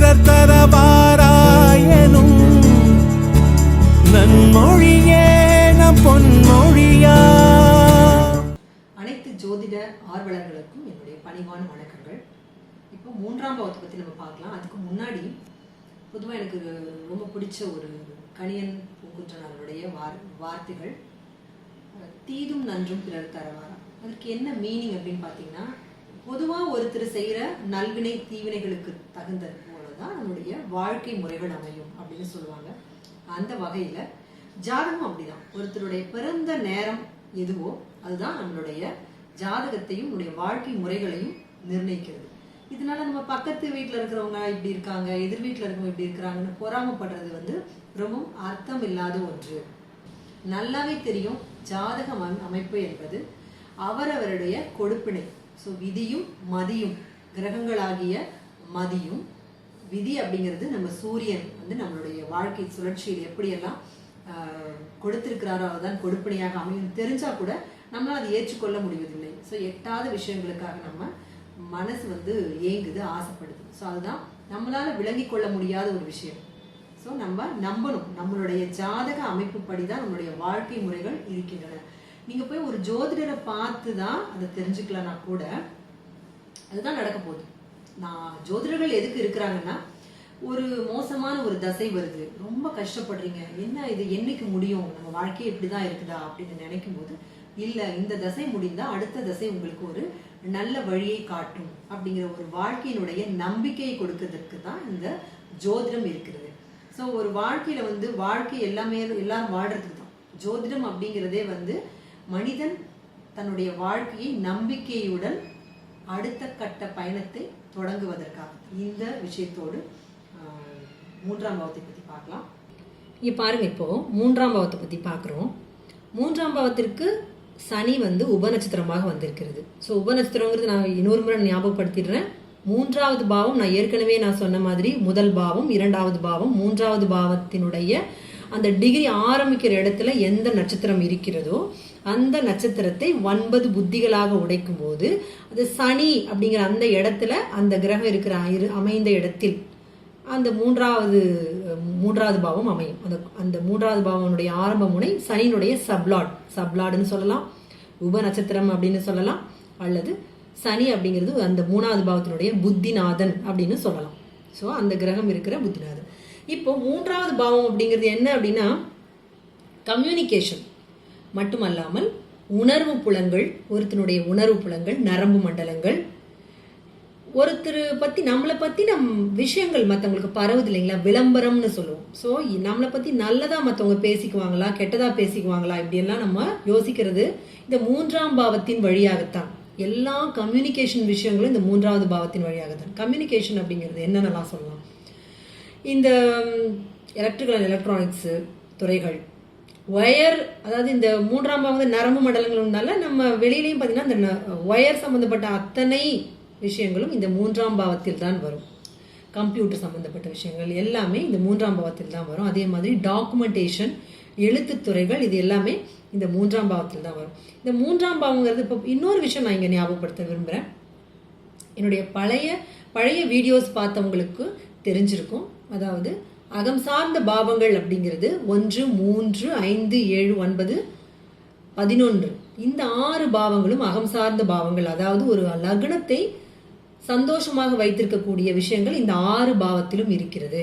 பிறர் தரவாராயனும் நன்மொழியே நம் பொன்மொழியா. அனைத்து ஜோதிட ஆர்வலர்களுக்கும் என்னுடைய பணிவான வணக்கங்கள். இப்போ 3ஆம் பாவத்தை பற்றி நம்ம பார்க்கலாம். அதுக்கு முன்னாடி பொதுவாக எனக்கு ரொம்ப பிடிச்ச ஒரு கணியன் பூங்குன்றனாருடைய வார்த்தைகள், தீதும் நன்றும் பிறர் தரவாரா. அதுக்கு என்ன மீனிங் அப்படின்னு பார்த்தீங்கன்னா, பொதுவாக ஒருத்தர் செய்கிற நல்வினை தீவினைகளுக்கு தகுந்த போலதான் நம்மளுடைய வாழ்க்கை முறைகள் அமையும் அப்படின்னு சொல்லுவாங்க. அந்த வகையில் ஜாதகம் அப்படிதான். ஒருத்தருடைய பிறந்த நேரம் எதுவோ அதுதான் நம்மளுடைய ஜாதகத்தையும் நம்மளுடைய வாழ்க்கை முறைகளையும் நிர்ணயிக்கிறது. இதனால நம்ம பக்கத்து வீட்டில் இருக்கிறவங்க இப்படி இருக்காங்க, எதிர் வீட்டில் இருக்கிறவங்க இப்படி இருக்கிறாங்கன்னு பொறாமப்படுறது ரொம்பவும் அர்த்தம் இல்லாத ஒன்று. நல்லாவே தெரியும், ஜாதக அமைப்பு என்பது அவரவருடைய கொடுப்பினை. ஸோ விதியும் மதியும், கிரகங்களாகிய மதியும் விதி அப்படிங்கிறது நம்ம சூரியன் நம்மளுடைய வாழ்க்கை சுழற்சியில் எப்படியெல்லாம் கொடுத்திருக்கிறாரோ அதுதான் கொடுப்பினையாக அமையும் தெரிஞ்சா கூட நம்மளால் அதை ஏற்றுக்கொள்ள முடிவதில்லை. ஸோ எட்டாத விஷயங்களுக்காக நம்ம மனசு ஏங்குது, ஆசைப்படுது. ஸோ அதுதான் நம்மளால விளங்கி கொள்ள முடியாத ஒரு விஷயம். ஸோ நம்ம நம்பணும், நம்மளுடைய ஜாதக அமைப்பு படிதான் நம்மளுடைய வாழ்க்கை முறைகள் இருக்கின்றன. நீங்க போய் ஒரு ஜோதிடரை பார்த்து தான் அதை தெரிஞ்சுக்கலன்னா கூட அதுதான் நடக்க போகுது. நான் ஜோதிடர்கள் எதுக்கு இருக்கிறாங்கன்னா, ஒரு மோசமான ஒரு தசை வருது, ரொம்ப கஷ்டப்படுறீங்க, என்ன இது என்னைக்கு முடியும், நம்ம வாழ்க்கையே இப்படிதான் இருக்குதா அப்படின்னு நினைக்கும் போது, இல்ல இந்த தசை முடிந்தா அடுத்த தசை உங்களுக்கு ஒரு நல்ல வழியை காட்டும் அப்படிங்கிற ஒரு வாழ்க்கையினுடைய நம்பிக்கையை கொடுக்கறதுக்கு தான் இந்த ஜோதிடம் இருக்கிறது. ஸோ ஒரு வாழ்க்கையில வாழ்க்கை எல்லாரும் வாழ்றதுக்கு தான். ஜோதிடம் அப்படிங்கிறதே மனிதன் தன்னுடைய வாழ்க்கையை நம்பிக்கையுடன் அடுத்த கட்ட பயணத்தை தொடங்குவதற்காக. இந்த விஷயத்தோடு 3ஆம் பாவத்தை பற்றி பார்க்கலாம். இங்கே பாருங்க, இப்போ 3ஆம் பாவத்தை பற்றி பார்க்குறோம். 3ஆம் பாவத்திற்கு சனி உபநட்சத்திரமாக வந்திருக்கிறது. ஸோ உபநட்சத்திரங்கிறது நான் இன்னொரு முறை ஞாபகப்படுத்திடுறேன். 3ஆவது பாவம் நான் ஏற்கனவே சொன்ன மாதிரி முதல் பாவம், 2ஆவது பாவம், 3ஆவது பாவத்தினுடைய அந்த டிகிரி ஆரம்பிக்கிற இடத்துல எந்த நட்சத்திரம் இருக்கிறதோ அந்த நட்சத்திரத்தை 9 புத்திகளாக உடைக்கும் போது அது சனி அப்படிங்கிற அந்த இடத்துல அந்த கிரகம் இருக்கிற அமைந்த இடத்தில் அந்த மூன்றாவது பாவம் அமையும். அந்த 3ஆவது பாவனுடைய ஆரம்ப முனை சனியினுடைய சப்லாடுன்னு சொல்லலாம், உப நட்சத்திரம் அப்படின்னு சொல்லலாம், அல்லது சனி அப்படிங்கிறது அந்த 3ஆவது பாவத்தினுடைய புத்திநாதன் அப்படின்னு சொல்லலாம். ஸோ அந்த கிரகம் இருக்கிற புத்திநாதன். இப்போ 3ஆவது பாவம் அப்படிங்கிறது என்ன அப்படின்னா, கம்யூனிகேஷன் மட்டுமல்லாமல் உணர்வு புலங்கள், ஒருத்தனுடைய உணர்வு புலங்கள், நரம்பு மண்டலங்கள், ஒருத்தர் பத்தி நம்மளை பத்தி விஷயங்கள் மற்றவங்களுக்கு பரவுது இல்லைங்களா, விளம்பரம்னு சொல்லுவோம். ஸோ நம்மளை பத்தி நல்லதா மற்றவங்க பேசிக்குவாங்களா, கெட்டதா பேசிக்குவாங்களா, இப்படியெல்லாம் நம்ம யோசிக்கிறது இந்த 3ஆம் பாவத்தின் வழியாகத்தான். எல்லா கம்யூனிகேஷன் விஷயங்களும் இந்த 3ஆவது பாவத்தின் வழியாகத்தான். கம்யூனிகேஷன் அப்படிங்கிறது என்னென்னலாம் சொல்லலாம், இந்த எலக்ட்ரிக்கல் அண்ட் எலக்ட்ரானிக்ஸு துறைகள், ஒயர், அதாவது இந்த 3ஆம் பாவம் நரம்பு மண்டலங்கள்னால நம்ம வெளியிலையும் பார்த்தீங்கன்னா இந்த ஒயர் சம்மந்தப்பட்ட அத்தனை விஷயங்களும் இந்த 3ஆம் பாவத்தில் தான் வரும். கம்ப்யூட்டர் சம்மந்தப்பட்ட விஷயங்கள் எல்லாமே இந்த 3ஆம் பாவத்தில் தான் வரும். அதே மாதிரி டாக்குமெண்டேஷன், எழுத்துத்துறைகள், இது எல்லாமே இந்த 3ஆம் பாவத்தில் தான் வரும். இந்த 3ஆம் பாவங்கிறது இப்போ இன்னொரு விஷயம் நான் இங்கே ஞாபகப்படுத்த விரும்புகிறேன். என்னுடைய பழைய வீடியோஸ் பார்த்தவங்களுக்கு தெரிஞ்சிருக்கும். அதாவது அகம் சார்ந்த பாவங்கள் அப்படிங்கிறது 1, 3, 5, 7, 9, 11 இந்த 6 பாவங்களும் அகம் சார்ந்த பாவங்கள். அதாவது ஒரு லக்னத்தை சந்தோஷமாக வைத்திருக்கக்கூடிய விஷயங்கள் இந்த 6 பாவத்திலும் இருக்கிறது.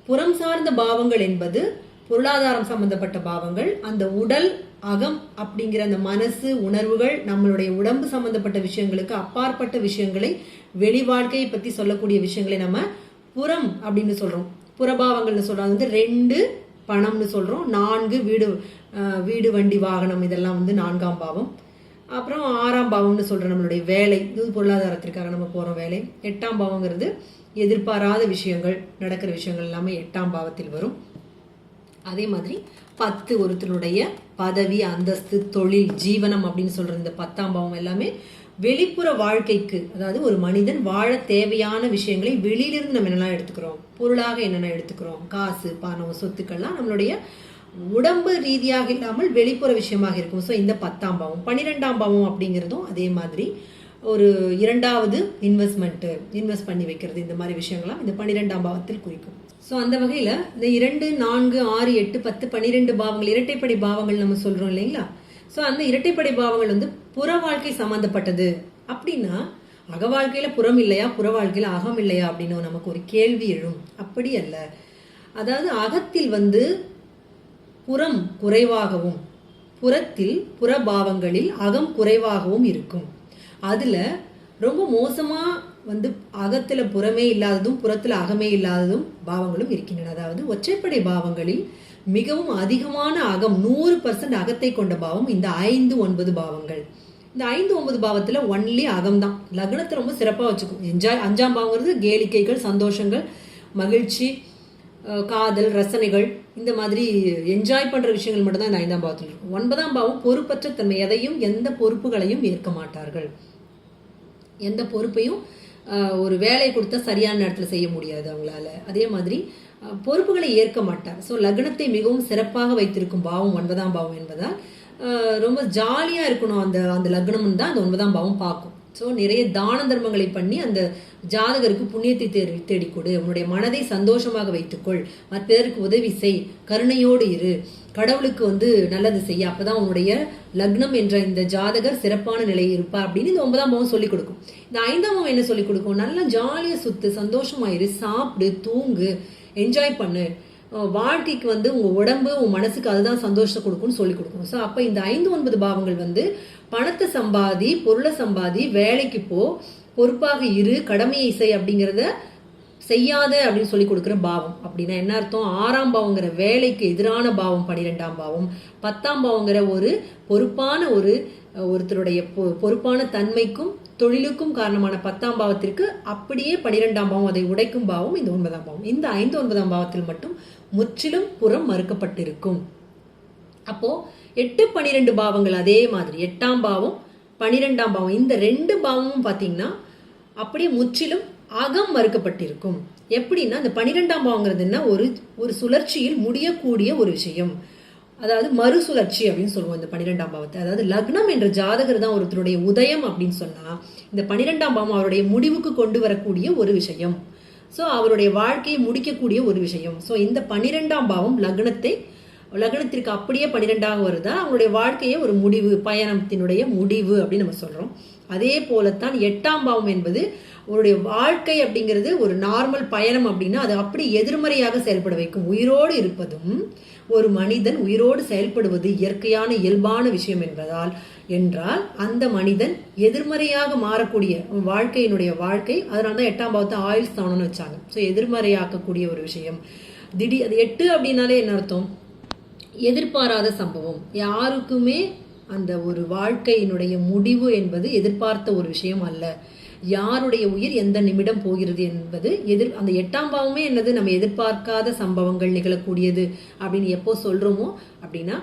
புறம் சார்ந்த பாவங்கள் என்பது பொருளாதாரம் சம்பந்தப்பட்ட பாவங்கள். அந்த உடல் அகம் அப்படிங்கிற அந்த மனசு, உணர்வுகள், நம்மளுடைய உடம்பு சம்பந்தப்பட்ட விஷயங்களுக்கு அப்பாற்பட்ட விஷயங்களை, வெளி வாழ்க்கையை பத்தி சொல்லக்கூடிய விஷயங்களை நம்ம புறம் அப்படின்னு சொல்றோம். புறபாவங்கள்னு சொல்றாங்க. 2 பணம்னு சொல்றோம். 4 வீடு வண்டி வாகனம், இதெல்லாம் 4ஆம் பாவம். அப்புறம் 6ஆம் பாவம்னு சொல்ற நம்மளுடைய வேலை, இது பொருளாதாரத்திற்காக நம்ம போறோம் வேலை. 8ஆம் பாவங்கிறது எதிர்பாராத விஷயங்கள், நடக்கிற விஷயங்கள் எல்லாமே 8ஆம் பாவத்தில் வரும். அதே மாதிரி 10 ஒருத்தருடைய பதவி, அந்தஸ்து, தொழில், ஜீவனம் அப்படின்னு சொல்ற இந்த 10ஆம் பாவம் எல்லாமே வெளிப்புற வாழ்க்கைக்கு, அதாவது ஒரு மனிதன் வாழ தேவையான விஷயங்களை வெளியிலிருந்து நம்ம என்னெல்லாம் எடுத்துக்கிறோம், பொருளாக என்னென்ன எடுத்துக்கிறோம், காசு, பணம், சொத்துக்கள்லாம் நம்மளுடைய உடம்பு ரீதியாக இல்லாமல் வெளிப்புற விஷயமாக இருக்கும். ஸோ இந்த 10ஆம் பாவம். 12ஆம் பாவம் அப்படிங்கிறதும் அதே மாதிரி ஒரு இரண்டாவது இன்வெஸ்ட் பண்ணி வைக்கிறது, இந்த மாதிரி விஷயங்கள்லாம் இந்த 12ஆம் பாவத்தில் குறிக்கும். ஸோ அந்த வகையில் இந்த 2, 4, 6, 8, 10, 12 பாவங்கள் இரட்டைப்படை பாவங்கள் நம்ம சொல்கிறோம் இல்லைங்களா. ஸோ அந்த இரட்டைப்படை பாவங்கள் வந்து புற வாழ்க்கை சம்மந்தப்பட்டது அப்படின்னா அக வாழ்க்கையில் புறம் இல்லையா, புற வாழ்க்கையில் அகம் இல்லையா அப்படின்னு நமக்கு ஒரு கேள்வி எழும். அப்படி அல்ல. அதாவது அகத்தில் வந்து புறம் குறைவாகவும் புறத்தில் புறபாவங்களில் அகம் குறைவாகவும் இருக்கும். அதுல ரொம்ப மோசமா வந்து அகத்துல புறமே இல்லாததும் புறத்துல அகமே இல்லாததும் பாவங்களும் இருக்கின்றன. அதாவது ஒற்றைப்படை பாவங்களில் மிகவும் அதிகமான அகம் 100% அகத்தை கொண்ட பாவம் இந்த 5, 9 பாவங்கள். இந்த 5, 9 பாவத்துல ஒன்லி அகம் தான். லக்னத்தை ரொம்ப சிறப்பா வச்சுக்கும். 5ஆம் பாவங்கிறது கேளிக்கைகள், சந்தோஷங்கள், மகிழ்ச்சி, காதல், ரசனைகள், இந்த மாதிரி என்ஜாய் பண்ற விஷயங்கள் மட்டும் தான் இந்த 5ஆம் பாவத்தில் இருக்கும். 9ஆம் பாவம் பொறுப்பற்ற தன்மை, எதையும் எந்த பொறுப்புகளையும் ஏற்க மாட்டார்கள். எந்த பொறுப்பையும் ஒரு வேலையை கொடுத்தா சரியான நேரத்தில் செய்ய முடியாது அவங்களால. அதே மாதிரி பொறுப்புகளை ஏற்க மாட்டார். ஸோ லக்னத்தை மிகவும் சிறப்பாக வைத்திருக்கும் பாவம் 9ஆம் பாவம் என்பதால் ரொம்ப ஜாலியாக இருக்கணும் அந்த லக்னம் தான் அந்த 9ஆம் பாவம் பார்க்கும். ஸோ நிறைய தான தர்மங்களை பண்ணி அந்த ஜாதகருக்கு புண்ணியத்தை தேடி கொடு, உன்னுடைய மனதை சந்தோஷமாக வைத்துக்கொள், மற்ற பேருக்கு உதவி செய், கருணையோடு இரு, கடவுளுக்கு வந்து நல்லது செய்ய, அப்பதான் உன்னுடைய லக்னம் என்ற இந்த ஜாதகர் சிறப்பான நிலையில் இருப்பார் அப்படின்னு இந்த 9ஆம் பாவம் சொல்லிக் கொடுக்கும். இந்த 5ஆம் பாவம் என்ன சொல்லிக் கொடுக்கும்? நல்லா ஜாலியா சுத்து, சந்தோஷமாயிரு, சாப்பிடு, தூங்கு, என்ஜாய் பண்ணு, வாழ்க்கைக்கு வந்து உங்க உடம்பு உன் மனசுக்கு அதுதான் சந்தோஷத்தை கொடுக்கும்னு சொல்லி கொடுக்கும். ஸோ அப்ப இந்த 5, 9 பாவங்கள் வந்து பணத்தை சம்பாதி, பொருளை சம்பாதி, வேலைக்கு போ, பொறுப்பாக இரு, கடமையை செய் அப்படிங்கிறத செய்யாத அப்படின்னு சொல்லி கொடுக்குற பாவம். அப்படின்னா என்ன அர்த்தம்? 6ஆம் பாவங்கிற வேலைக்கு எதிரான பாவம் 12ஆம் பாவம். 10ஆம் பாவங்கிற ஒரு பொறுப்பான ஒருத்தருடைய பொறுப்பான தன்மைக்கும் தொழிலுக்கும் காரணமான 10ஆம் பாவத்திற்கு அப்படியே 12ஆம் பாவம் அதை உடைக்கும் பாவம் இந்த 9ஆம் பாவம். இந்த 5, 9ஆம் பாவத்தில் மட்டும் முற்றிலும் புறம் மறுக்கப்பட்டிருக்கும். அப்போ 8, 12 பாவங்கள் அதே மாதிரி 8ஆம் பாவம் 12ஆம் பாவம் இந்த 2 பாவமும் பார்த்தீங்கன்னா அப்படியே முற்றிலும் அகம் மறுக்கப்பட்டிருக்கும். எப்படின்னா இந்த 12ஆம் பாவங்கிறதுன்னா ஒரு சுழற்சியில் முடியக்கூடிய ஒரு விஷயம், அதாவது மறுசுழற்சி அப்படின்னு சொல்லுவோம் இந்த 12ஆம் பாவத்தை. அதாவது லக்னம் என்ற ஜாதகர் தான் ஒருத்தருடைய உதயம் அப்படின்னு சொன்னா இந்த 12ஆம் பாவம் அவருடைய முடிவுக்கு கொண்டு வரக்கூடிய ஒரு விஷயம். ஸோ அவருடைய வாழ்க்கையை முடிக்கக்கூடிய ஒரு விஷயம். ஸோ இந்த 12ஆம் பாவம் லக்னத்திற்கு அப்படியே 12ஆக வருதா அவங்களுடைய வாழ்க்கையை ஒரு முடிவு, பயணத்தினுடைய முடிவு அப்படின்னு நம்ம சொல்றோம். அதே போலத்தான் 8ஆம் பாவம் என்பது அவருடைய வாழ்க்கை அப்படிங்கிறது ஒரு நார்மல் பயணம் அப்படின்னா அது அப்படி எதிர்மறையாக செயல்பட வைக்கும். உயிரோடு இருப்பதும் ஒரு மனிதன் உயிரோடு செயல்படுவது இயற்கையான இயல்பான விஷயம் என்றால் அந்த மனிதன் எதிர்மறையாக மாறக்கூடிய வாழ்க்கையினுடைய வாழ்க்கை. அதனாலதான் 8ஆம் பாவத்தை ஆயுள் ஸ்தானம்னு வச்சாங்க. ஸோ எதிர்மறையாக்கக்கூடிய ஒரு விஷயம். அது 8 அப்படின்னாலே என்ன அர்த்தம்? எதிர்பாராத சம்பவம். யாருக்குமே அந்த ஒரு வாழ்க்கையினுடைய முடிவு என்பது எதிர்பார்த்த ஒரு விஷயம் அல்ல. யாருடைய உயிர் எந்த நிமிடம் போகிறது என்பது அந்த 8ஆம் பாவமே என்னது? நம்ம எதிர்பார்க்காத சம்பவங்கள் நிகழக்கூடியது அப்படின்னு எப்போ சொல்றோமோ அப்படின்னா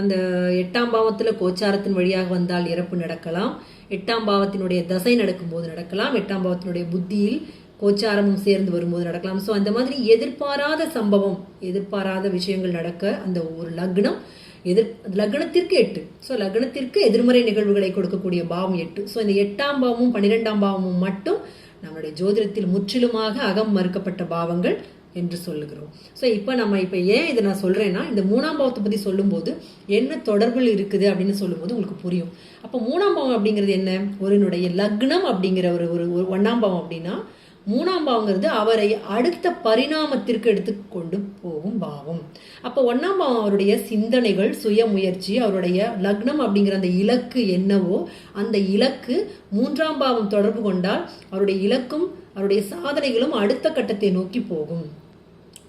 அந்த 8ஆம் பாவத்துல கோச்சாரத்தின் வழியாக வந்தால் இறப்பு நடக்கலாம், 8ஆம் பாவத்தினுடைய தசை நடக்கும் போது நடக்கலாம், 8ஆம் பாவத்தினுடைய புத்தியில் கோச்சாரமும் சேர்ந்து வரும்போது நடக்கலாம். ஸோ அந்த மாதிரி எதிர்பாராத சம்பவம், எதிர்பாராத விஷயங்கள் நடக்க அந்த ஒரு லக்னம் லக்னத்திற்கு 8. ஸோ லக்னத்திற்கு எதிர்மறை நிகழ்வுகளை கொடுக்கக்கூடிய பாவம் 8. ஸோ இந்த 8ஆம் பாவமும் 12ஆம் பாவமும் மட்டும் நம்மளுடைய ஜோதிடத்தில் முற்றிலுமாக அகம் மறுக்கப்பட்ட பாவங்கள் என்று சொல்லுகிறோம். ஸோ இப்போ ஏன் இதை நான் சொல்றேன்னா இந்த 3ஆம் பாவத்தை பத்தி சொல்லும்போது என்ன தொடர்பில் இருக்குது அப்படின்னு சொல்லும்போது உங்களுக்கு புரியும். அப்போ 3ஆம் பாவம் அப்படிங்கிறது என்ன? ஒருனுடைய லக்னம் அப்படிங்கிற ஒரு 1ஆம் பாவம் அப்படின்னா 3ஆம் பாவங்கிறது அவரை அடுத்த பரிணாமத்திற்கு எடுத்துக்கொண்டு போகும் பாவம். அப்போ 1ஆம் பாவம் அவருடைய சிந்தனைகள், சுய முயற்சி, அவருடைய லக்னம் அப்படிங்கிற அந்த இலக்கு என்னவோ அந்த இலக்கு 3ஆம் பாவம் தொடர்பு கொண்டால் அவருடைய இலக்கும் அவருடைய சாதனைகளும் அடுத்த கட்டத்தை நோக்கி போகும்.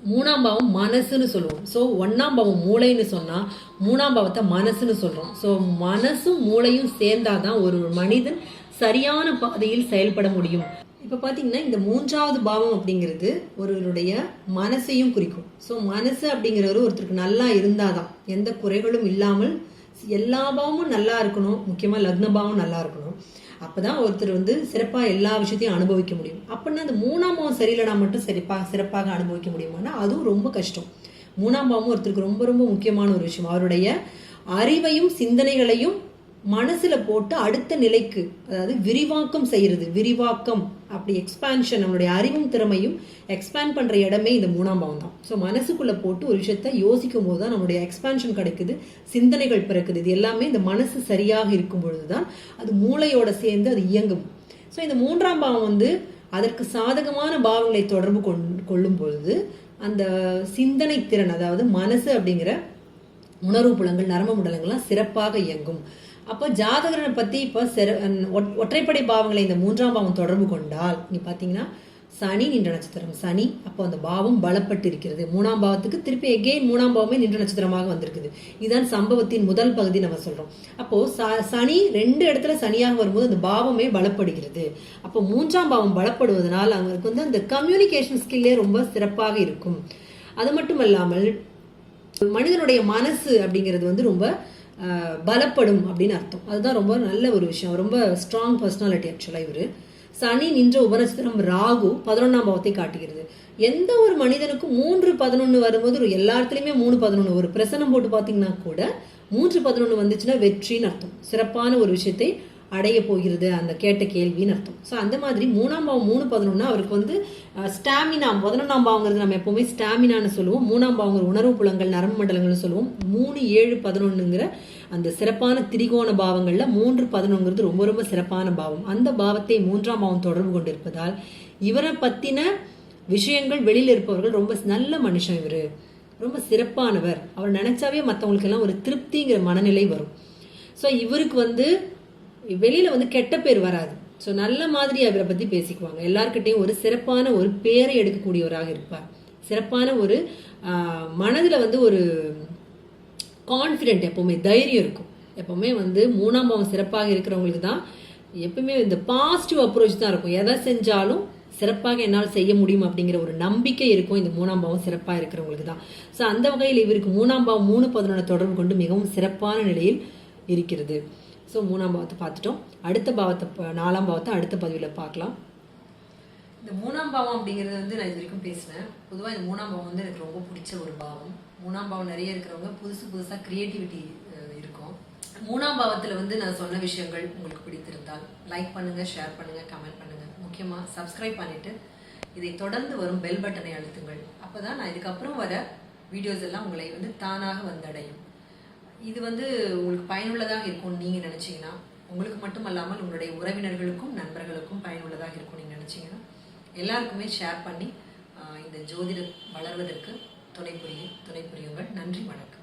3ஆம் பாவம் மனசுன்னு சொல்லுவோம். ஸோ 1ஆம் பாவம் மூளைன்னு சொன்னா 3ஆம் பாவத்தை மனசுன்னு சொல்றோம். ஸோ மனசும் மூளையும் சேர்ந்தாதான் ஒரு மனிதன் சரியான பாதையில் செயல்பட முடியும். இப்போ பார்த்தீங்கன்னா இந்த 3ஆவது பாவம் அப்படிங்கிறது ஒருவருடைய மனசையும் குறிக்கும். ஸோ மனசு அப்படிங்கிறவர் ஒருத்தருக்கு நல்லா இருந்தாதான், எந்த குறைகளும் இல்லாமல் எல்லா பாவமும் நல்லா இருக்கணும், முக்கியமாக லக்ன பாவம் நல்லா இருக்கணும். அப்போதான் ஒருத்தர் வந்து சிறப்பாக எல்லா விஷயத்தையும் அனுபவிக்க முடியும். அப்படின்னா அந்த 3ஆம் பாவம் சரியில்லைனா மட்டும் சிறப்பாக அனுபவிக்க முடியுமானா அதுவும் ரொம்ப கஷ்டம். 3ஆம் பாவம் ஒருத்தருக்கு ரொம்ப ரொம்ப முக்கியமான ஒரு விஷயம். அவருடைய அறிவையும் சிந்தனைகளையும் மனசுல போட்டு அடுத்த நிலைக்கு, அதாவது விரிவாக்கம் செய்யறது, விரிவாக்கம் அப்படி எக்ஸ்பான்ஷன், நம்மளுடைய அறிவும் திறமையும் எக்ஸ்பேண்ட் பண்ற இடமே இந்த 3ஆம் பாவம் தான். ஸோ மனசுக்குள்ள போட்டு ஒரு விஷயத்த யோசிக்கும் போது தான் நம்மளுடைய எக்ஸ்பான்ஷன் கிடைக்குது, சிந்தனைகள் பிறக்குது. இது எல்லாமே இந்த மனசு சரியாக இருக்கும் பொழுதுதான் அது மூளையோட சேர்ந்து அது இயங்கும். ஸோ இந்த 3ஆம் பாவம் அதற்கு சாதகமான பாவங்களை தொடர்பு கொள்ளும் பொழுது அந்த சிந்தனை திறன், அதாவது மனசு அப்படிங்கிற உணர்வு புலங்கள், நரம்பு மண்டலங்கள்லாம் சிறப்பாக இயங்கும். அப்போ ஜாதகரனை பற்றி இப்போ ஒற்றைப்படை பாவங்களை இந்த 3ஆம் பாவம் தொடர்பு கொண்டால், நீ பார்த்தீங்கன்னா சனி நின்ற நட்சத்திரம், சனி அப்போ அந்த பாவம் பலப்பட்டு இருக்கிறது. 3ஆம் பாவத்துக்கு திருப்பி எகெயின் 3ஆம் பாவமே நின்ற நட்சத்திரமாக வந்திருக்குது. இதுதான் சம்பவத்தின் முதல் பகுதி நம்ம சொல்றோம். அப்போ சனி 2 இடத்துல சனியாக வரும்போது அந்த பாவமே பலப்படுகிறது. அப்போ 3ஆம் பாவம் பலப்படுவதனால் அவங்களுக்கு அந்த கம்யூனிகேஷன் ஸ்கில்லே ரொம்ப சிறப்பாக இருக்கும். அது மட்டும் இல்லாமல் மனிதனுடைய மனசு அப்படிங்கிறது ரொம்ப பலப்படும் அப்படின்னு அர்த்தம். அதுதான் ரொம்ப நல்ல ஒரு விஷயம். ரொம்ப ஸ்ட்ராங் பர்சனாலிட்டி ஆக்சுவலா இவரு. சனி நின்ற உபநட்சத்திரம் ராகு 11ஆம் பாவத்தை காட்டுகிறது. எந்த ஒரு மனிதனுக்கும் 3-11 வரும்போது எல்லா இடத்துலையுமே 3-11 ஒரு பிரசனம் போட்டு பார்த்தீங்கன்னா கூட 3-11 வந்துச்சுன்னா வெற்றின்னு அர்த்தம். சிறப்பான ஒரு விஷயத்தை அடைய போகிறது அந்த கேட்ட கேள்வின்னு அர்த்தம். ஸோ அந்த மாதிரி 3ஆம் பாவம் 3-11 அவருக்கு ஸ்டாமினா, 11ஆம் பாவங்கிறது நம்ம எப்பவுமே ஸ்டாமினான்னு சொல்லுவோம். 3ஆம் பாவங்கிற உணர்வு புலங்கள், நரம்பு மண்டலங்கள்னு சொல்லுவோம். 3-7-11ங்கிற அந்த சிறப்பான திரிகோண பாவங்கள்ல 3-11ங்கிறது ரொம்ப ரொம்ப சிறப்பான பாவம். அந்த பாவத்தை 3ஆம் பாவம் தொடர்பு கொண்டிருப்பதால் இவரை பத்தின விஷயங்கள் வெளியில இருப்பவர்கள் ரொம்ப நல்ல மனுஷன், இவரு ரொம்ப சிறப்பானவர், அவர் நினைச்சாவே மற்றவங்களுக்கு எல்லாம் ஒரு திருப்திங்கிற மனநிலை வரும். ஸோ இவருக்கு வெளியில கெட்ட பேர் வராது. ஸோ நல்ல மாதிரி அவரை பத்தி பேசிக்குவாங்க. எல்லார்கிட்டையும் ஒரு சிறப்பான ஒரு பேரை எடுக்கக்கூடியவராக இருப்பார். சிறப்பான ஒரு மனதுல ஒரு கான்ஃபிடென்ட், எப்பவுமே தைரியம் இருக்கும். எப்பவுமே 3ஆம் பாவம் சிறப்பாக இருக்கிறவங்களுக்கு தான் எப்பவுமே இந்த பாசிட்டிவ் அப்ரோச் தான் இருக்கும். எதை செஞ்சாலும் சிறப்பாக என்னால் செய்ய முடியும் அப்படிங்கிற ஒரு நம்பிக்கை இருக்கும் இந்த 3ஆம் பாவம் சிறப்பாக இருக்கிறவங்களுக்கு தான். ஸோ அந்த வகையில் இவருக்கு 3ஆம் பாவம் 3-11 தொடர்பு கொண்டு மிகவும் சிறப்பான நிலையில் இருக்கிறது. ஸோ 3ஆம் பாவத்தை பார்த்துட்டோம். அடுத்த பாவத்தை 4ஆம் பாவத்தை அடுத்த பதிவில் பார்க்கலாம். இந்த 3ஆம் பாவம் அப்படிங்கிறது நான் இது வரைக்கும் பேசினேன். பொதுவாக இந்த 3ஆம் பாவம் எனக்கு ரொம்ப பிடிச்ச ஒரு பாவம். 3ஆம் பாவம் நிறைய இருக்கிறவங்க புதுசாக கிரியேட்டிவிட்டி இருக்கும். 3ஆம் பாவத்தில் நான் சொன்ன விஷயங்கள் உங்களுக்கு பிடித்திருந்தால் லைக் பண்ணுங்க, ஷேர் பண்ணுங்க, கமெண்ட் பண்ணுங்க. முக்கியமாக சப்ஸ்கிரைப் பண்ணிட்டு இதை தொடர்ந்து வரும் பெல் பட்டனை அழுத்துங்கள். அப்போதான் நான் இதுக்கப்புறம் வர வீடியோஸ் எல்லாம் உங்களை தானாக வந்தடையும். இது உங்களுக்கு பயனுள்ளதாக இருக்கும்னு நீங்கள் நினச்சிங்கன்னா, உங்களுக்கு மட்டும் அல்லாமல் உங்களுடைய உறவினர்களுக்கும் நண்பர்களுக்கும் பயனுள்ளதாக இருக்கும்னு நீங்கள் நினச்சிங்கன்னா எல்லாருக்குமே ஷேர் பண்ணி இந்த ஜோதிடம் வளர்வதற்கு துணை புரியுங்கள். நன்றி, வணக்கம்.